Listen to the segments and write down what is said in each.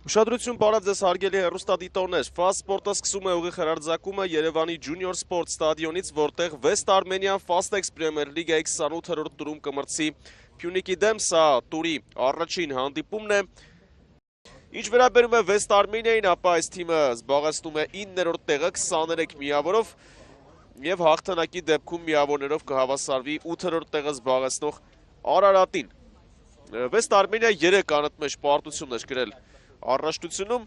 Ուշադրություն բարև ձեզ հարգելի հեռուստադիտողներ, Ֆազ սպորտը սկսում է ուղիղ հեռարձակումը Երևանի Junior Sport ստադիոնից, որտեղ West Armenian Fastex Premier League-ի 28-րդ տուրում կմրցի Փյունիկի դեմ, սա տուրի առաջին հանդիպումն է։ Ինչ վերաբերում է West Armenian-ին, ապա այս թիմը զբաղեցնում է 9-րդ տեղը 23 միավորով եւ հաղթանակի դեպքում միավորներով կհավասարվի 8-րդ տեղը զբաղեցնող Արարատին։ West Armenia 3 անընդմեջ պարտություն էր գրել առաջնությունում,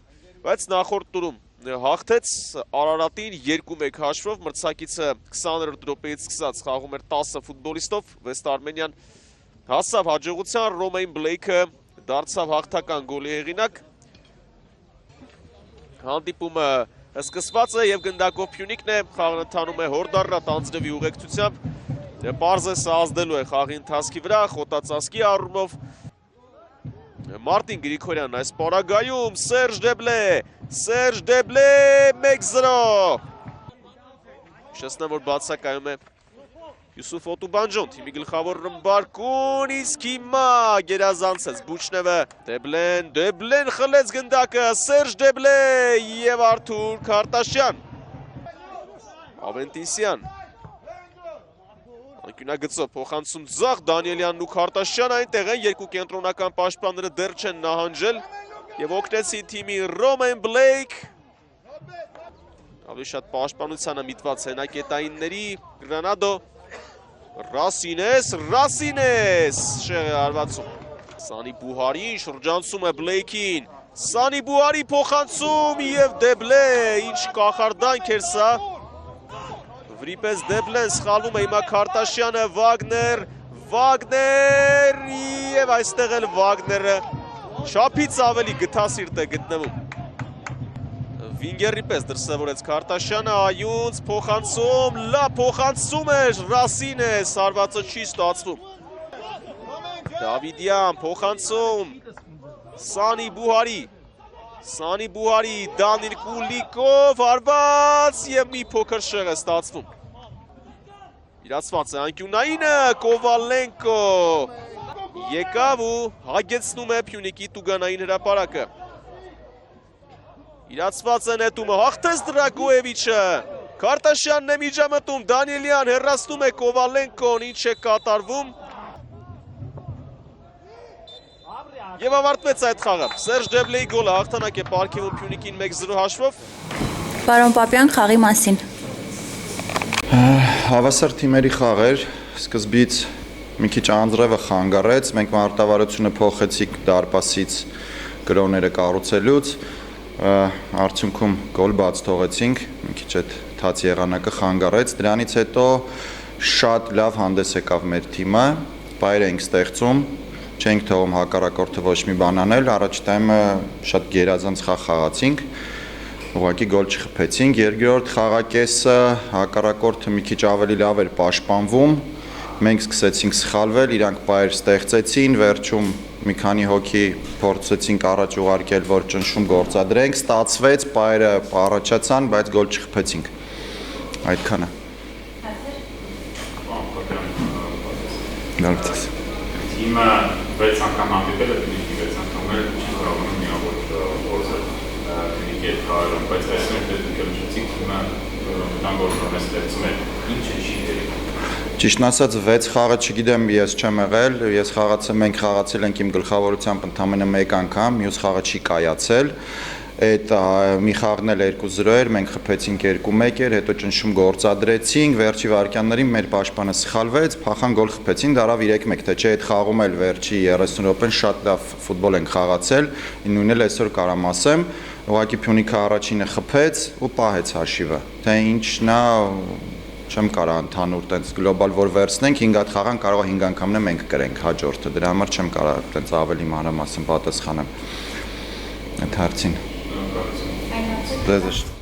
բայց նախորդ տուրում հաղթեց Արարատին 2-1 հաշվով, մրցակիցը 20-րդ րոպեից սկսած խաղում էր 10 ֆուտբոլիստով, West Armenian հասավ հաջողության, Ռոմեյն Բլեյքը դարձավ հաղթական գոլի հեղինակ։ Հանդիպումը սկսված է եւ գնդակով Փյունիկն է, խաղն ընթանում է հորդառատ անձրևի ուղեկցությամբ։ Պարզ է սա ազդելու է խաղի ընթացքի վրա, խոտածածկի առումով։ Մարտին Գրիգորյանն այս պարագայում, Սերժ Դեբլե 1-0։ Շեսնեմ, որ բացակայում է Յուսուֆ Օտուբանջոն, թիմի գլխավոր ռմբարկուն, իսկ հիմա գերազանցեց Բուչնևը, Դեբլեն խլեց գնդակը, Սերժ Դեբլե և Արթուր Քարտաշյան, Ավենտիսյան, անկյունագծով փոխանցում ձախ, Դանիելյանն ու Քարտաշյան այնտեղ են, երկու կենտրոնական պաշտպանները դեռ չեն նահանջել և օգնեցին թիմի Ռոմեն Բլեյք, ավելի շատ պաշտպանությանը միտված հենակետայինների, Գրանադո, Ռասինես շեղը հարվածում, Սանի Բուհարին շրջանցում է Բլեյքին, Սանի Բուհարի փոխանցում և Դեբլե, ինչ կախարդանք էր սա, վրիպես Դեբլեն սխալվում է հիմա Քարտաշյանը, Վագներ և այստեղ էլ Վագները շապից ավելի գթասիրտ է գտնվում։ Վինգերի պես դրսևորեց Քարտաշյանը, այունց փոխանցում, լավ փոխանցում էր Ռասինես, հարվածը չի ստացվում։ Դավիդյան փոխանցում, Սանի Բուհարի, Դանիլ Կուլիկով, հարված և մի փոքր շեղ է ստացվում։ Իրացված է անկյունայինը, Կովալենկո եկավ ու հագեցնում է Փյունիկի տուգանային հրապարակը։ Իրացված է նետումը, հաղթեց Դրագոևիչը, Քարտաշյանն է միջամտում, Դանիելյան հեռացնում է Կովալենկոն, ինչ է կատարվում։ Եվ ավարտվեց այդ խաղը, Սերժ Դեբլեի գոլը հաղթանակ է պարգևում Փյունիկին 1-0 հաշվով։ Պարոն Պապյան, խաղի մասին։ Հավասար թիմերի խաղ էր, սկզբից մի քիչ անձրևը խանգարեց, մենք մարտավարությունը փոխեցինք դարպասից գրոները կառուցելուց, արդյունքում գոլ բաց թողեցինք, մի քիչ այդ թաց եղանակը խանգարեց, դրանից հետո շատ լավ հանդես եկավ մեր թիմը, բայր էինք ստեղծում, չենք թողում հակառակորդը ոչ մի բան անել, առաջ տայմը շատ գերազանց խաղ խաղացինք, ուղղակի գոլ չխփեցինք, երկրորդ խաղակեսը հակառակորդը մի քիչ ավելի լավ էր պաշտպանվում, մենք սկսեցինք սխալվել, իրանք բայր ստեղծեցին, վերջում մի քանի հոգի փորձեցինք առաջ ուղարկել, որ ճնշում գործադրենք, ստացվեց, բայրը առաջացան, բայց գոլ չխփեցինք, այդքանը։ Թիմը 6 անգամ հանդիպել է, Փյունիկի 6 անգամ էլ չի կարողանում միավոր գործել Փյունիկի հետ խաղերում, բայց այսօր դեպք էլ չեցիք, թիմը տան գործում է ստեղծում է, ինչ է չի դերին։ Ճիշտն ասած 6 խաղը չգիտեմ, ես չեմ եղել, մենք խաղացել ենք իմ գլխավորությամբ ընդամենը 1 անգամ, մյուս խաղը չի կայացել, այդ մի խաղն էլ 2-0 էր, մենք խփեցինք 2-1 էր, հետո ճնշում գործադրեցինք, վերջի վայրկյաններին մեր պաշտպանը սխալվեց, փախան գոլ խփեցին, դարավ 3-1, թե չէ այդ խաղում էլ վերջի 30 րոպեն շատ լավ ֆուտբոլ ենք խաղացել, նույնն էլ այսօր կարամ ասեմ, ուղղակի Փյունիկը առաջինը խփեց ու պահեց հաշիվը, թե ինչն է չեմ կարող ընդհանուր տենց գլոբալ որ վերցնենք 5 հատ խաղան կարող է 5 անգամն է մենք կրենք հաջորդը դրա համար չեմ կարող տենց ավելի մանրամասն պատասխանեմ այդ հարցին։ Ձեզ